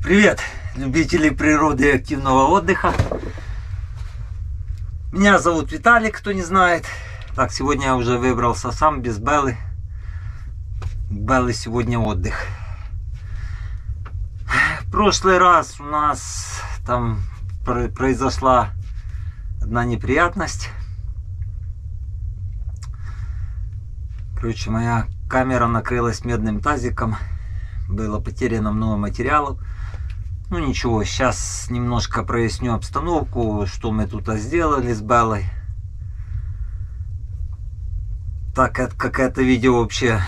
Привет, любители природы и активного отдыха. Меня зовут Виталик, кто не знает. Так, сегодня я уже выбрался сам, без Беллы. У Беллы сегодня отдых. В прошлый раз у нас там произошла одна неприятность. Короче, моя камера накрылась медным тазиком. Было потеряно много материалов. Ну ничего, сейчас немножко проясню обстановку, что мы тут сделали с Беллой. Так как это видео вообще,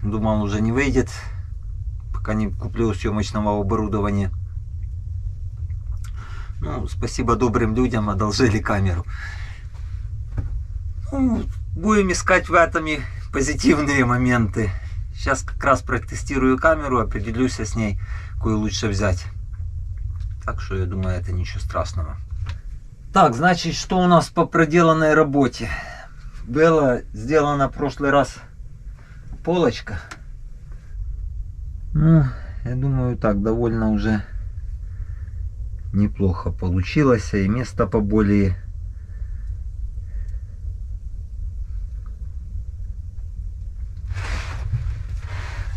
думал, уже не выйдет, пока не куплю съемочного оборудования. Ну, спасибо добрым людям, одолжили камеру. Ну, будем искать в этом и позитивные моменты. Сейчас как раз протестирую камеру, определюсь с ней, какую лучше взять. Так что я думаю, это ничего страшного. Так, значит, что у нас по проделанной работе? Была сделана в прошлый раз полочка. Ну, я думаю, так довольно уже неплохо получилось. И место поболее.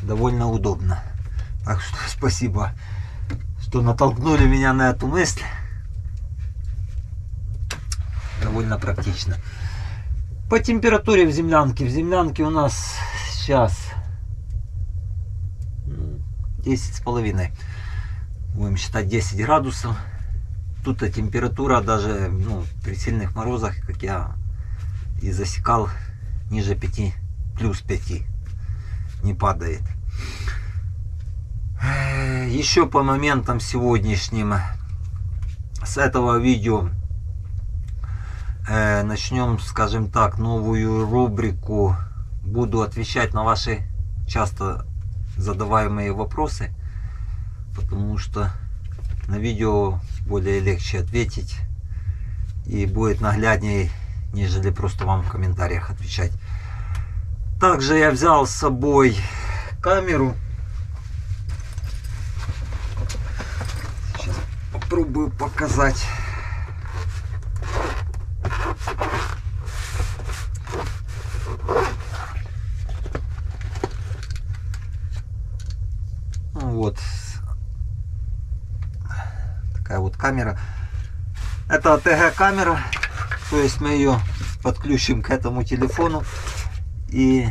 Довольно удобно. Так что спасибо, что натолкнули меня на эту мысль. Довольно практично. По температуре в землянке. В землянке у нас сейчас 10,5. Будем считать 10 градусов. Тут температура даже при сильных морозах, как я и засекал, ниже 5, плюс 5 не падает. Еще по моментам сегодняшним, с этого видео начнем, скажем так, новую рубрику. Буду отвечать на ваши часто задаваемые вопросы, потому что на видео более легче ответить и будет нагляднее, нежели просто вам в комментариях отвечать. Также я взял с собой камеру. Сейчас попробую показать. Вот такая вот камера. Это АТГ камера, то есть мы ее подключим к этому телефону и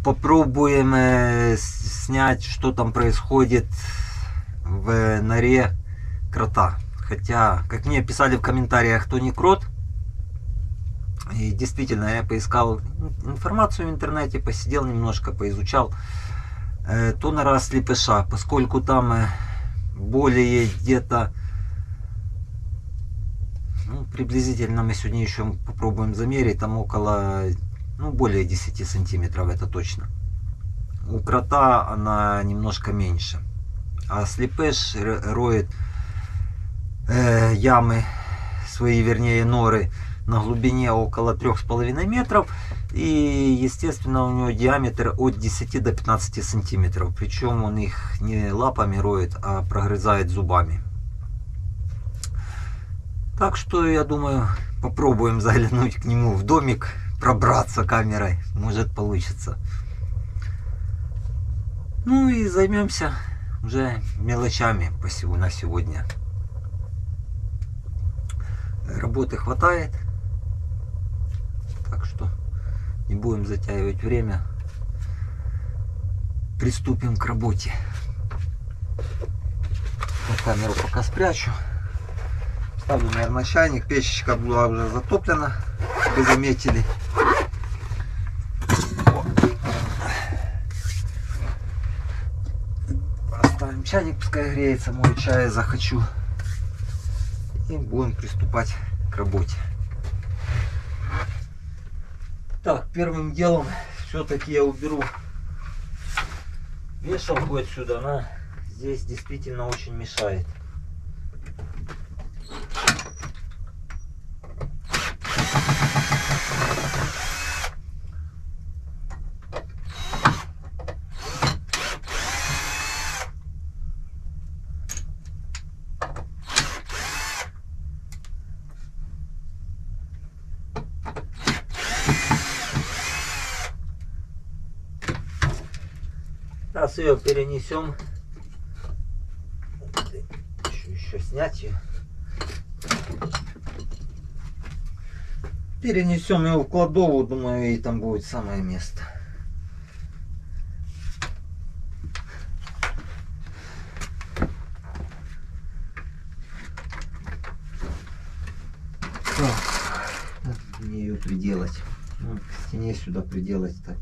попробуем снять, что там происходит в норе крота. Хотя, как мне писали в комментариях, то не крот. И действительно, я поискал информацию в интернете, посидел немножко, поизучал. То нора слепыша, поскольку там более где-то, приблизительно мы сегодня еще попробуем замерить, там около, более 10 сантиметров, это точно. У крота она немножко меньше. А слепыш роет ямы свои, вернее норы, на глубине около 3,5 метров. И естественно у него диаметр от 10 до 15 сантиметров. Причем он их не лапами роет, а прогрызает зубами. Так что я думаю, попробуем заглянуть к нему в домик, пробраться камерой. Может получится. Ну и займемся уже мелочами на сегодня. Работы хватает. Так что не будем затягивать время. Приступим к работе. Камеру пока спрячу. Ставлю, наверное, чайник. Печечка была уже затоплена. Вы заметили. Поставим чайник, пускай греется. Мой чай захочу. И будем приступать к работе. Так, первым делом все-таки я уберу вешалку отсюда. Она здесь действительно очень мешает. Сейчас ее перенесем. Еще снять ее. Перенесем ее в кладовую, думаю, ей там будет самое место. Так, мне ее приделать. Ну, к стене сюда приделать так.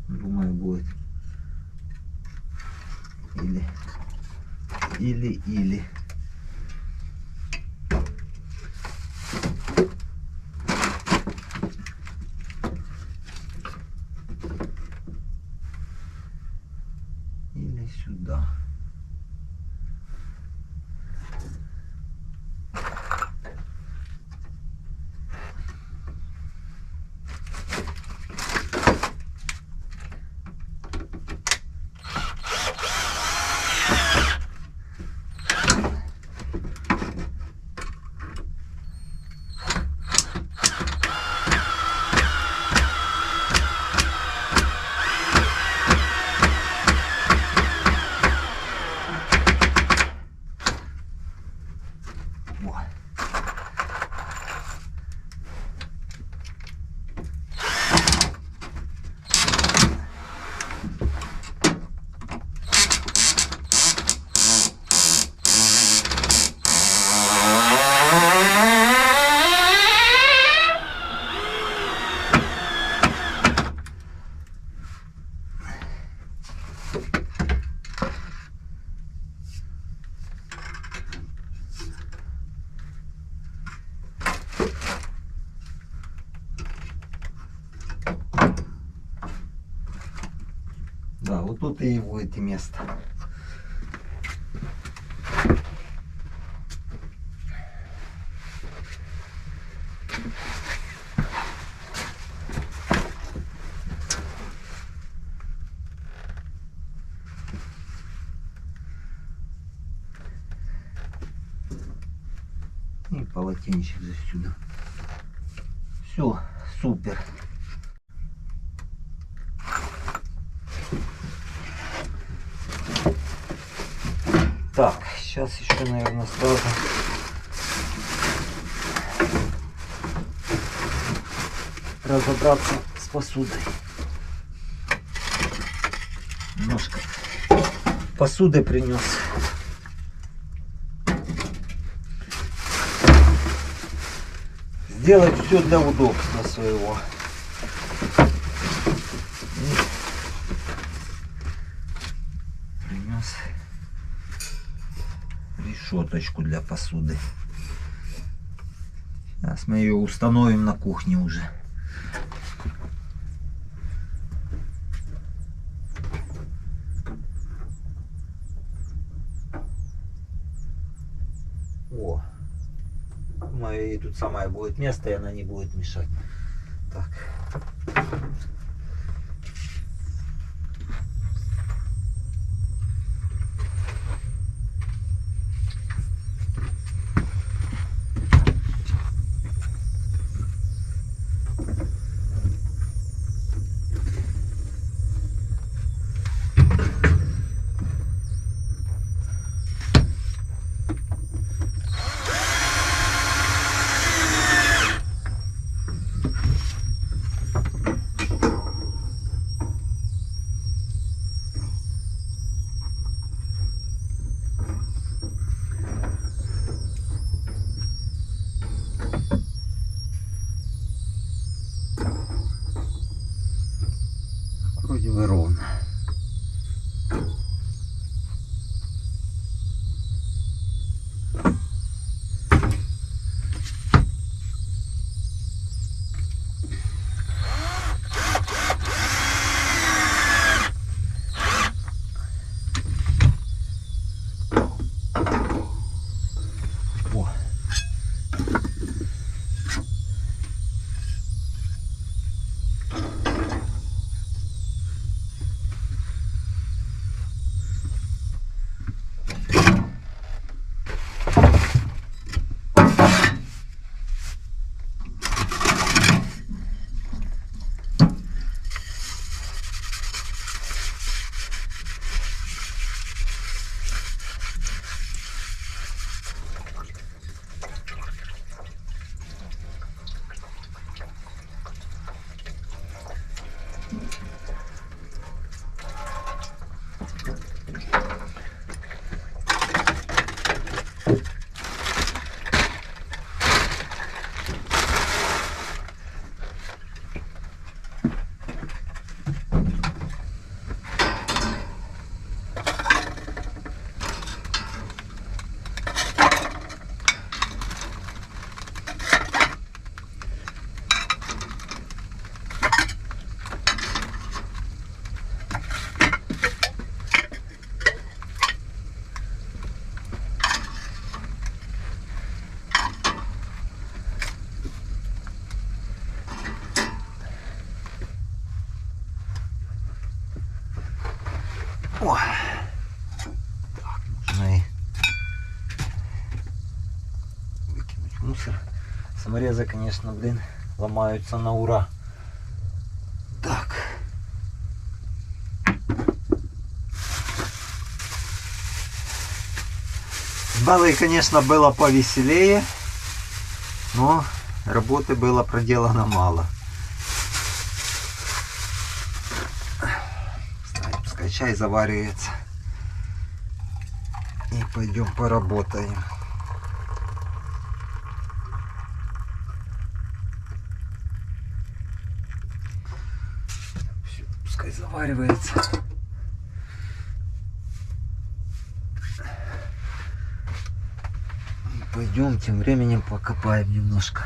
Думаю, будет. Или. Или сюда. Да, вот тут и будет и место. И полотенчик за сюда. Все, супер. Так, сейчас еще, наверное, сразу разобраться с посудой. Немножко посуды принес. Сделать все для удобства своего. Принес решеточку для посуды. Сейчас мы ее установим на кухне уже. О, думаю, ей тут самое будет место, и она не будет мешать. Так. О. Так, можно и выкинуть мусор. Саморезы, конечно, блин, ломаются на ура. Так. С Беллой, конечно, было повеселее, но работы было проделано мало. Пускай чай заваривается. И пойдем поработаем. Все, пускай заваривается. Пойдем тем временем покопаем немножко.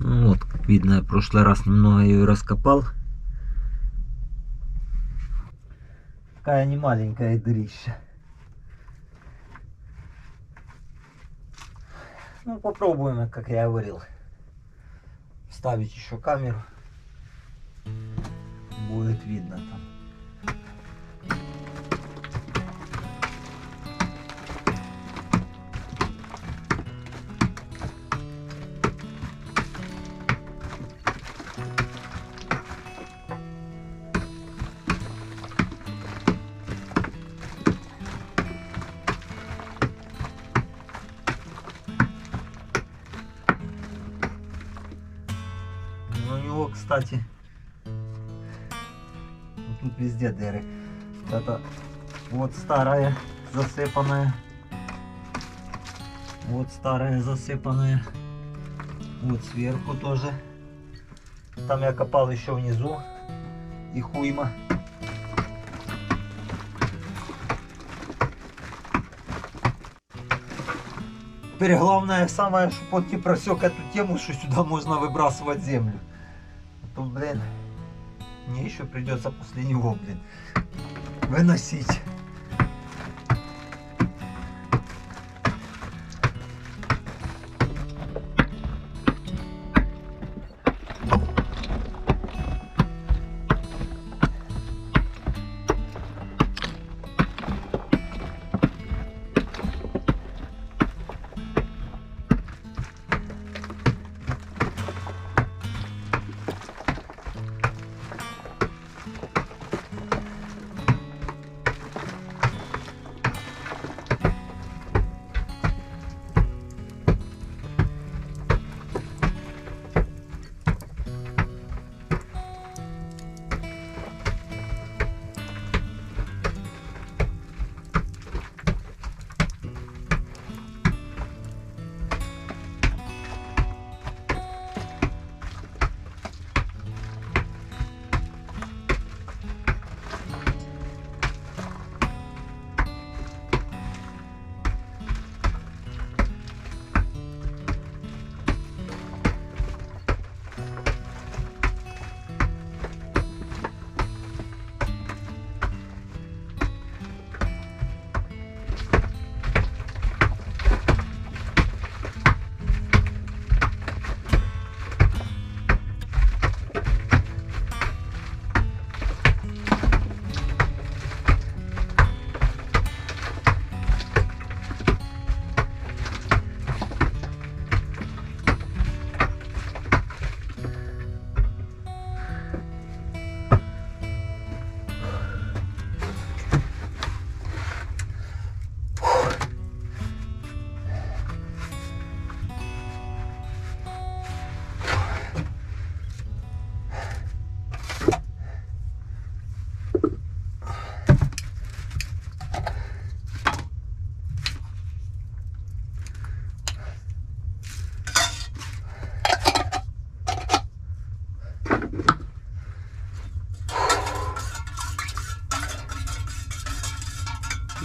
Ну вот, как видно, я в прошлый раз немного ее раскопал. Такая не маленькая дырища. Ну, попробуем, как я говорил, вставить еще камеру. Будет видно там. У него, кстати, тут везде дыры. Это вот старая засыпанная. Вот старая засыпанная. Вот сверху тоже. Там я копал еще внизу. И хуйма. Теперь главное самое, что Потки просек эту тему, что сюда можно выбрасывать землю. А то, блин, мне еще придется после него, блин, выносить.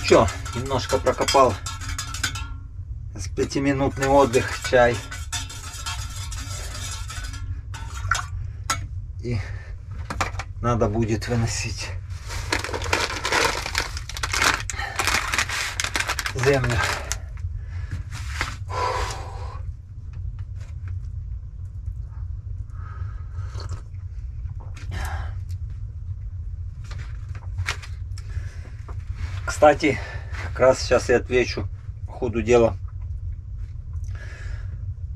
Что, немножко прокопал. С 5-минутный отдых, чай. И надо будет выносить землю. Кстати, как раз сейчас я отвечу по ходу дела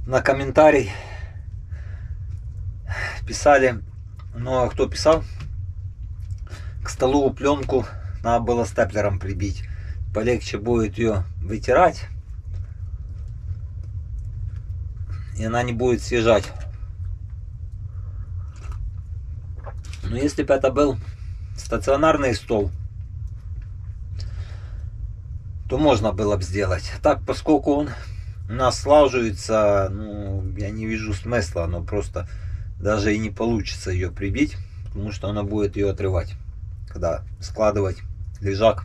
на комментарий. Писали, ну а кто писал? К столу пленку надо было степлером прибить. Полегче будет ее вытирать. И она не будет съезжать. Но если бы это был стационарный стол, то можно было бы сделать. Так, поскольку он у нас слаживается, ну, я не вижу смысла, но просто даже и не получится ее прибить, потому что она будет ее отрывать, когда складывать лежак,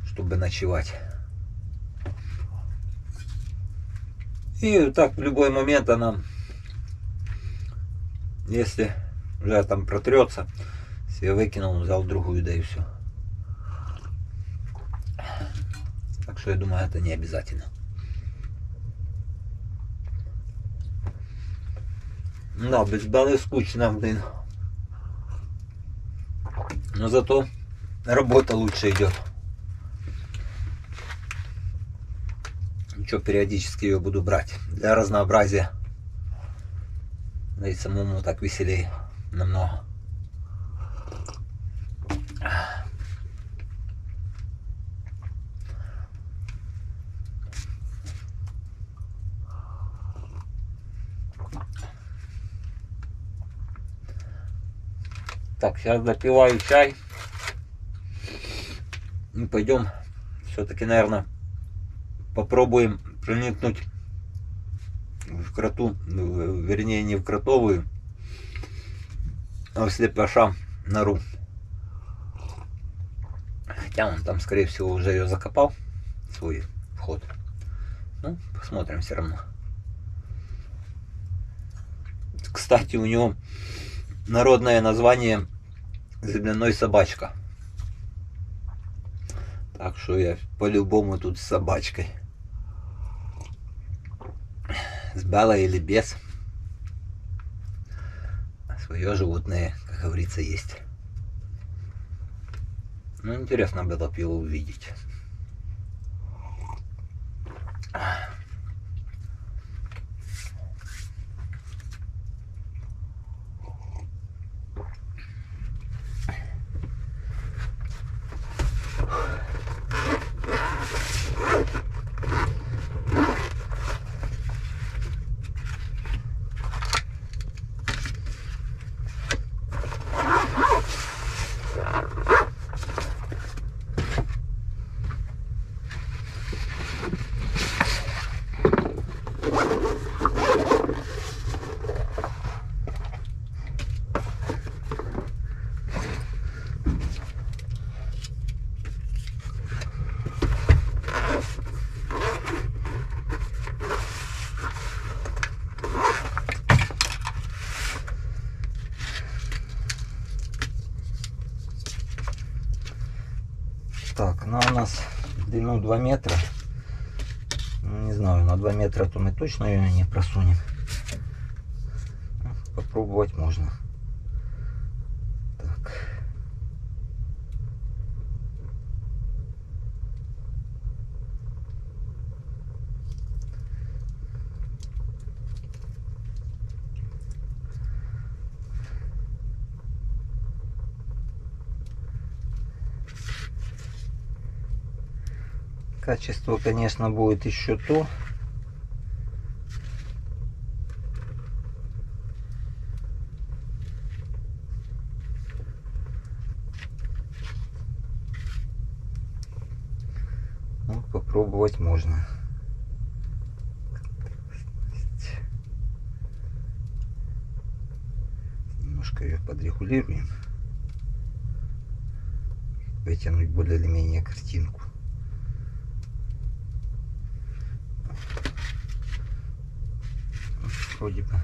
чтобы ночевать. И так в любой момент она, если уже там протрется, себе выкинул, взял другую, да и все. Так что я думаю, это не обязательно. Да, без Беллы скучно, блин. Но зато работа лучше идет. Ничего, периодически ее буду брать. Для разнообразия. Да и самому так веселее намного. Так, сейчас допиваю чай. И пойдем все-таки, наверное, попробуем проникнуть в кроту, вернее не в кротовую, а в слепаша нору. Хотя он там, скорее всего, уже ее закопал, свой вход. Ну, посмотрим все равно. Кстати, у него народное название земляной собачка. Так что я по-любому тут с собачкой. С Беллой или без. Свое животное, как говорится, есть. Ну, интересно было бы его увидеть. Так, ну у нас в длину 2 метра. Ну, не знаю, на 2 метра то мы точно ее не просунем. Попробовать можно. Так. Качество, конечно, будет еще то. Ну, попробовать можно. Немножко ее подрегулируем. вытянуть более или менее картинку. Вроде бы.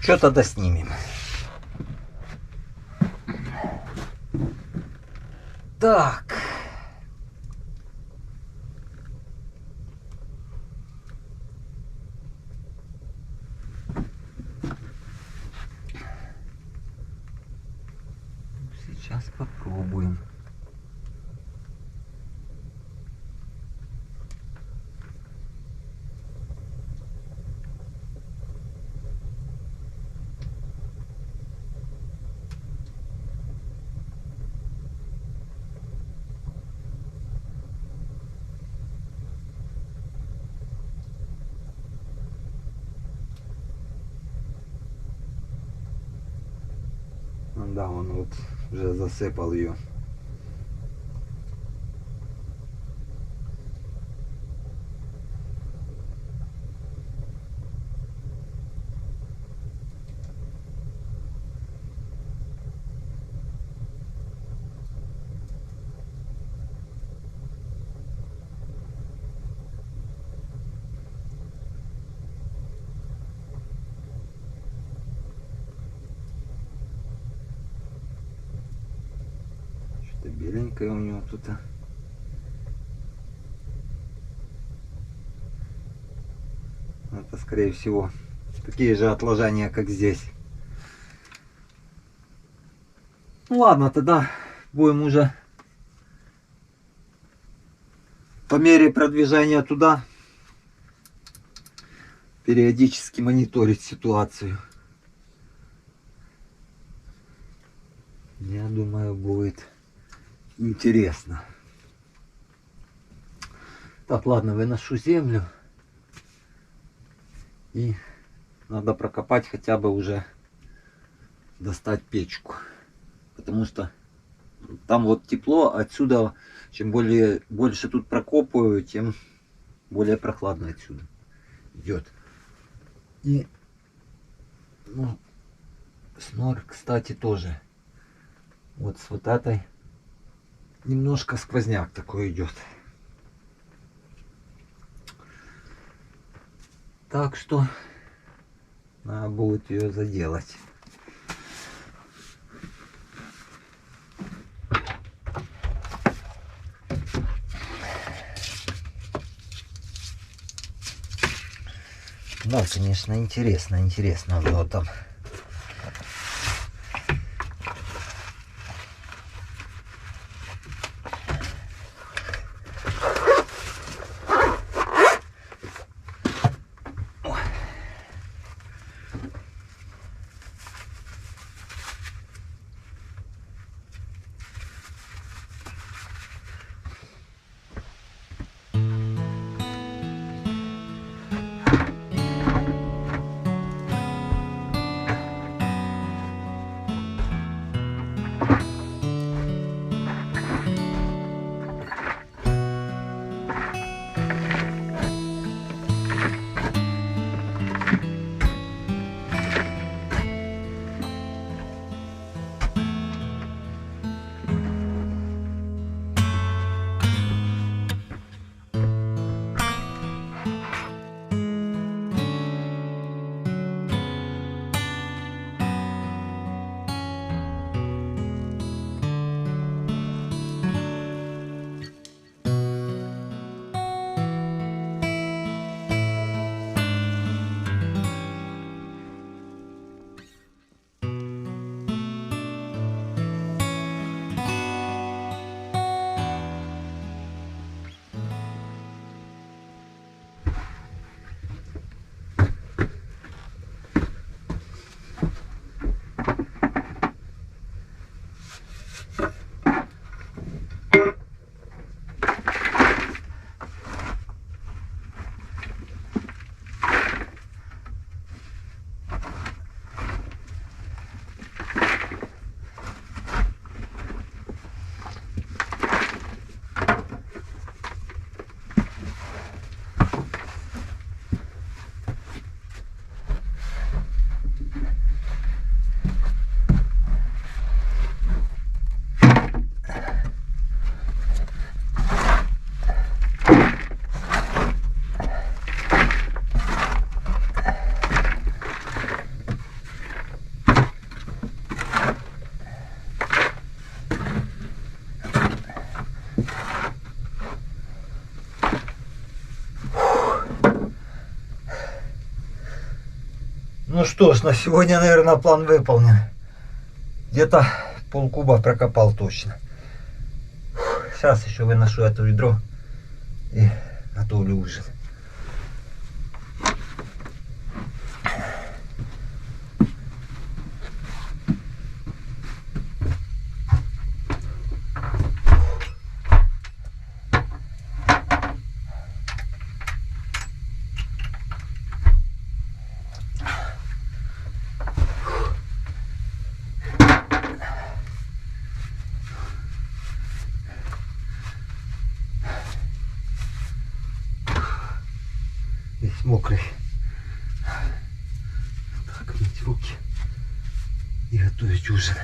Что тогда снимем? Так. Сейчас попробуем. Ну да, он вот уже засыпал ее. Что-то беленькое у него тут. Это, скорее всего, такие же отложения, как здесь. Ну ладно, тогда будем уже по мере продвижения туда периодически мониторить ситуацию. Я думаю, будет интересно. Так, ладно, выношу землю. И надо прокопать, хотя бы уже достать печку. Потому что там вот тепло, отсюда, чем больше тут прокопываю, тем более прохладно отсюда идет. И ну, снор, кстати, тоже. Вот с вот этой немножко сквозняк такой идет. Так что надо будет ее заделать. Да, конечно, интересно было там. Ну что ж, на сегодня, наверное, план выполнен. Где-то полкуба прокопал точно. Сейчас еще выношу это ведро и готовлю ужин. Весь мокрый. Так, мыть руки и готовить ужин.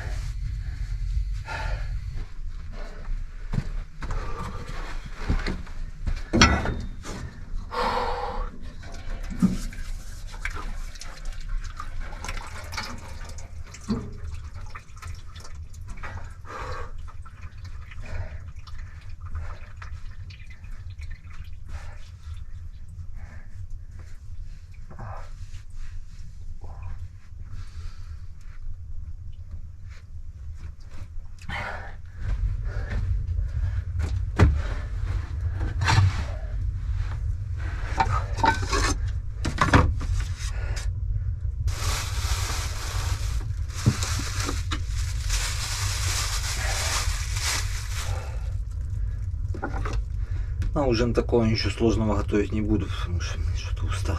На ужин такого ничего сложного готовить не буду, потому что что-то устал.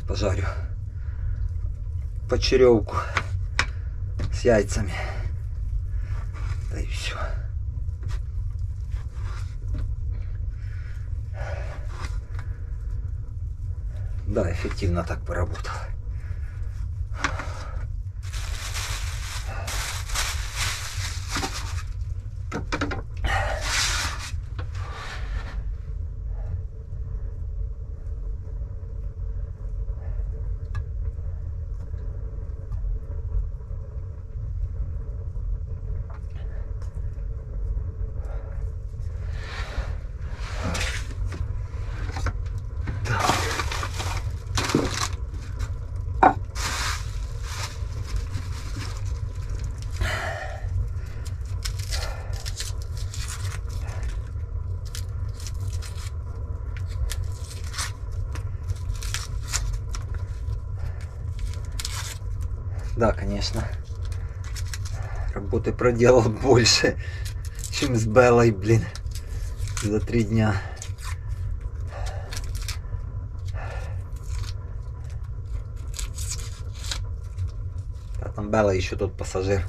Пожарю почеревку с яйцами. Да и все. Да, эффективно так поработал. Да, конечно, работы проделал больше, чем с Беллой, блин, за 3 дня. А там Белла еще тот пассажир.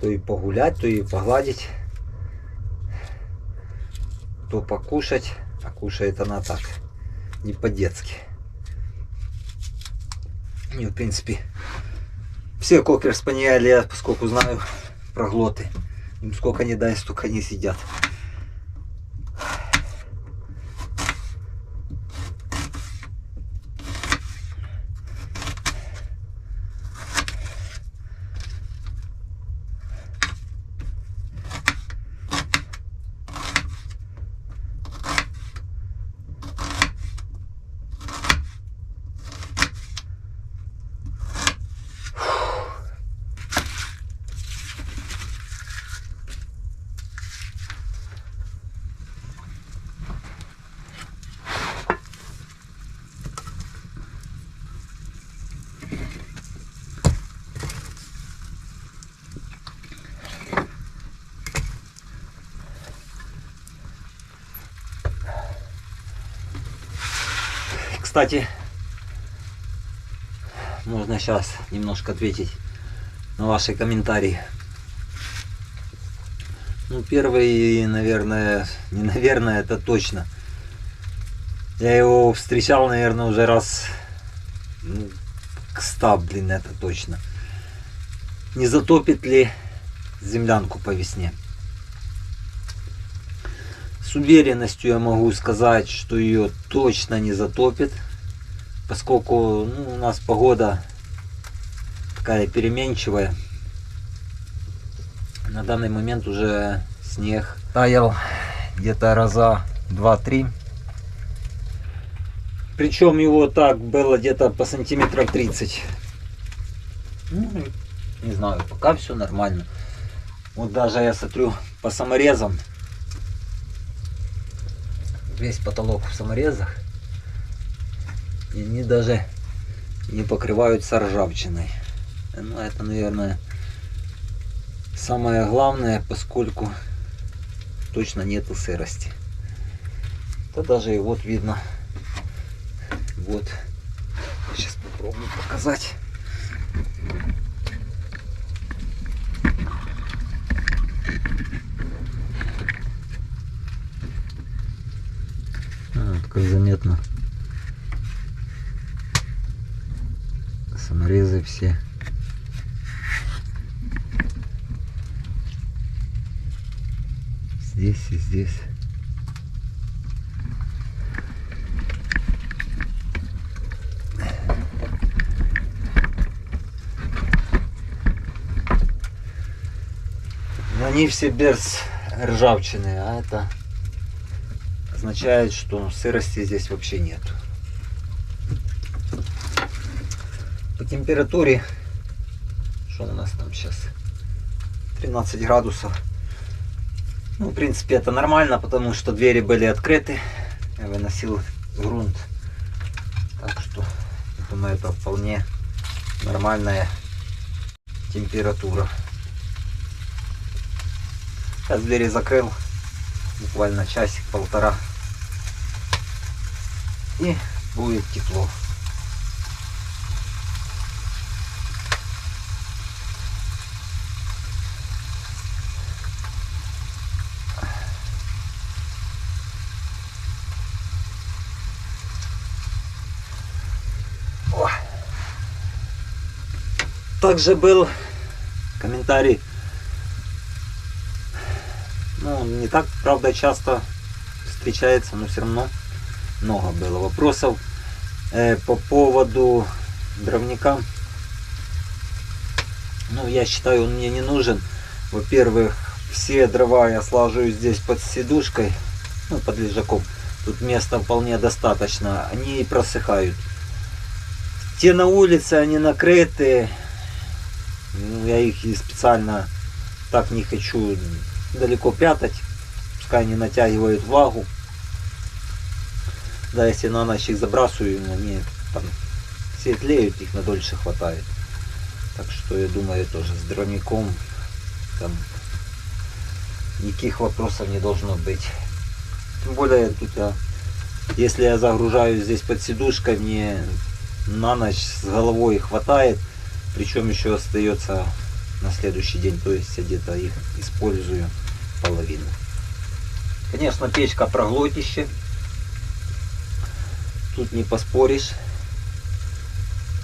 То и погулять, то и погладить, то покушать. А кушает она так, не по-детски. И, в принципе, все кокер-спаниели, я поскольку знаю проглоты. Им сколько не дай, столько не сидят. Кстати, можно сейчас немножко ответить на ваши комментарии. Ну, первый, наверное, не наверное, это точно. Я его встречал, наверное, уже раз к 100, блин, это точно. Не затопит ли землянку по весне? С уверенностью я могу сказать, что ее точно не затопит, поскольку у нас погода такая переменчивая. На данный момент уже снег таял где-то раза 2-3. Причем его так было где-то по сантиметров 30. Ну, не знаю, пока все нормально. Вот даже я смотрю по саморезам. Весь потолок в саморезах. И они даже не покрываются ржавчиной. Ну, это, наверное, самое главное, поскольку точно нету сырости. Да даже и вот видно. Вот. Сейчас попробую показать. Вот как заметно. Саморезы все. Здесь и здесь. Они все без ржавчины, а это означает, что сырости здесь вообще нет. По температуре, что у нас там сейчас, 13 градусов. Ну, в принципе, это нормально, потому что двери были открыты. Я выносил грунт. Так что, я думаю, это вполне нормальная температура. Сейчас двери закрыл. Буквально часик-полтора. И будет тепло. Также был комментарий, ну, не так, правда, часто встречается, но все равно много было вопросов по поводу дровника. Ну, я считаю, он мне не нужен. Во-первых, все дрова я слаживаю здесь под сидушкой, ну, под лежаком. Тут места вполне достаточно, они просыхают. Те на улице, они накрыты. Я их и специально так не хочу далеко прятать. Пускай они натягивают влагу. Да, если на ночь их забрасываю, они там все тлеют, их надольше хватает. Так что я думаю, тоже с дровником там никаких вопросов не должно быть. Тем более тут если я загружаю здесь под сидушкой, мне на ночь с головой хватает. Причем еще остается на следующий день, то есть я где-то их использую половину. Конечно, печка проглотище, тут не поспоришь.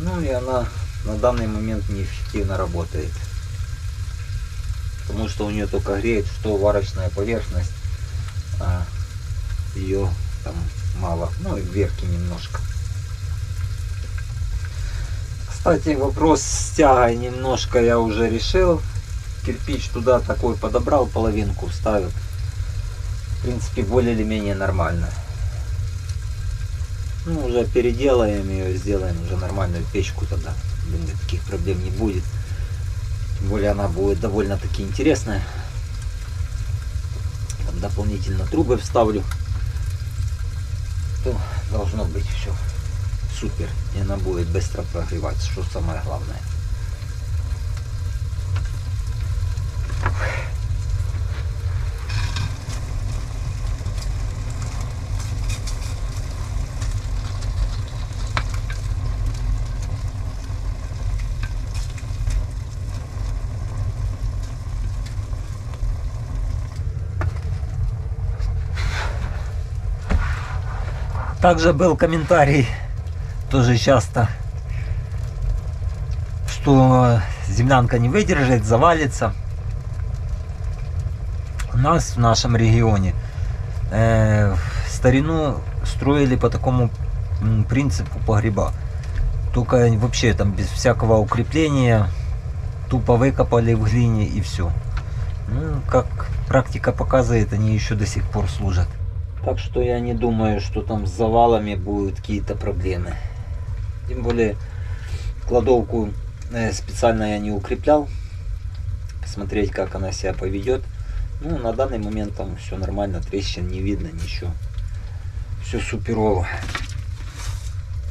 Ну и она на данный момент неэффективно работает, потому что у нее только греет что варочная поверхность, а ее там мало, ну и вверху немножко. Кстати, вопрос с тягой немножко я уже решил. Кирпич туда такой подобрал, половинку вставил. В принципе, более или менее нормально. Ну, уже переделаем ее, сделаем уже нормальную печку тогда. Думаю, таких проблем не будет. Тем более она будет довольно-таки интересная. Там дополнительно трубы вставлю. То должно быть все супер, и она будет быстро прогреваться, что самое главное. Также был комментарий тоже часто, что землянка не выдержит, завалится. У нас в нашем регионе в старину строили по такому принципу погреба. Только вообще там без всякого укрепления, тупо выкопали в глине и все. Ну, как практика показывает, они еще до сих пор служат. Так что я не думаю, что там с завалами будут какие-то проблемы. Тем более кладовку специально я не укреплял. Посмотреть, как она себя поведет. Ну, на данный момент там все нормально, трещин не видно, ничего. Все суперово.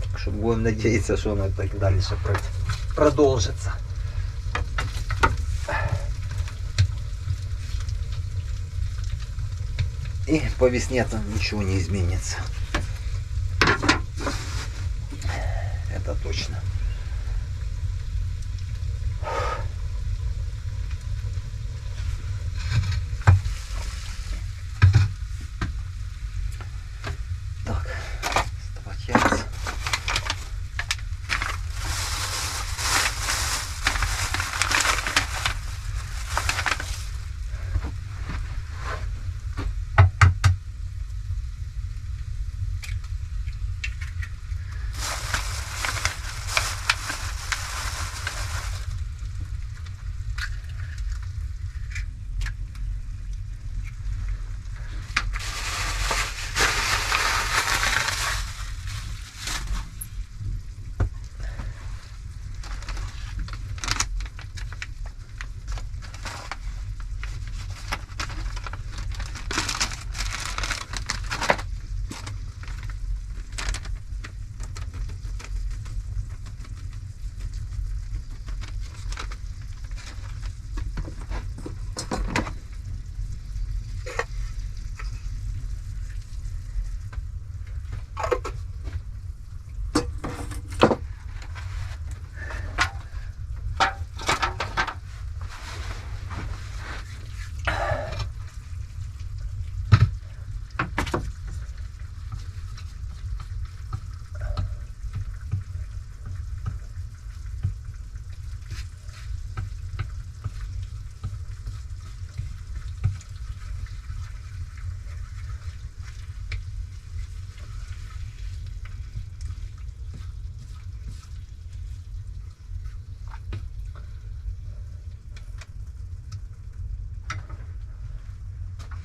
Так что будем надеяться, что она так дальше продолжится. И по весне там ничего не изменится. Это точно. Так, доставать яйца.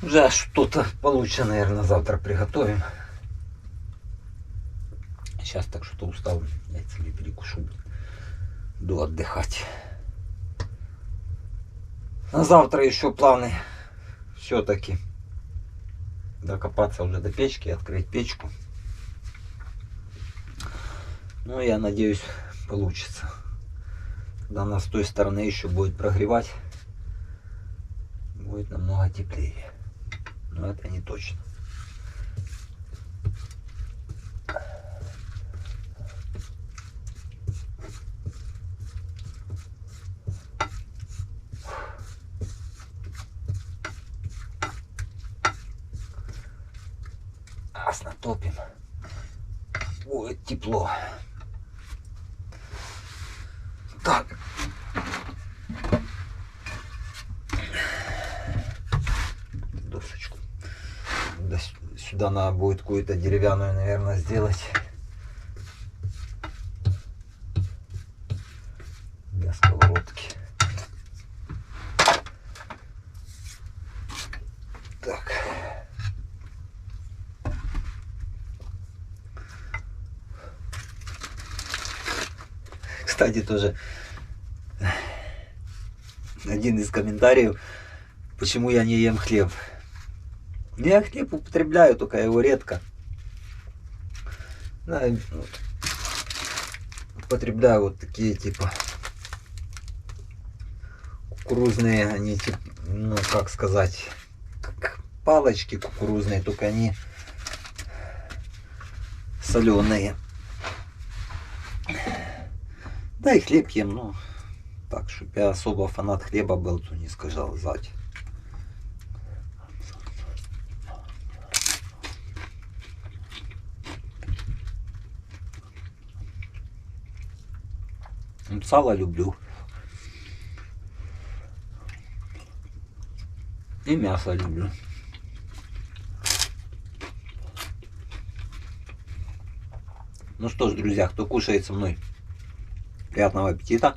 Уже что-то получше, наверное, завтра приготовим. Сейчас так что-то устал. Яйца не перекушу. Буду отдыхать. На завтра еще планы все-таки докопаться уже до печки, открыть печку. Ну, я надеюсь, получится. Когда она с той стороны еще будет прогревать, будет намного теплее. Но это не точно. Ас натопим. Будет тепло. Так. Досочку. Сюда надо будет какую-то деревянную, наверное, сделать. Для сковородки. Так. Кстати, тоже один из комментариев, почему я не ем хлеб. Я хлеб употребляю, только его редко. Да, употребляю вот такие типа кукурузные, они типа, ну как сказать, как палочки кукурузные, только они соленые. Да и хлеб ем, ну так, чтобы я особо фанат хлеба был, то не сказать. Сало люблю. И мясо люблю. Ну что ж, друзья, кто кушает со мной, приятного аппетита.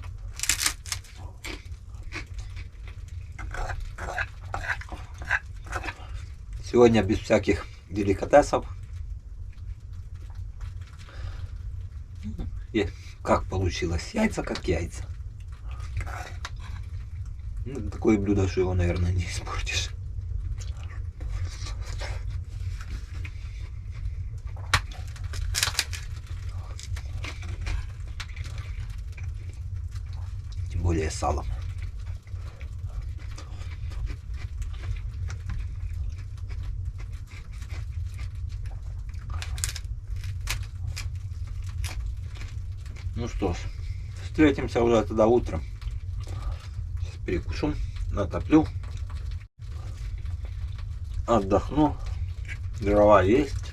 Сегодня без всяких деликатесов. И как получилось? Яйца как яйца. Ну, такое блюдо, что его, наверное, не испортишь. Тем более с салом. Ну что ж, встретимся уже тогда утром. Сейчас перекушу, натоплю, отдохну. Дрова есть.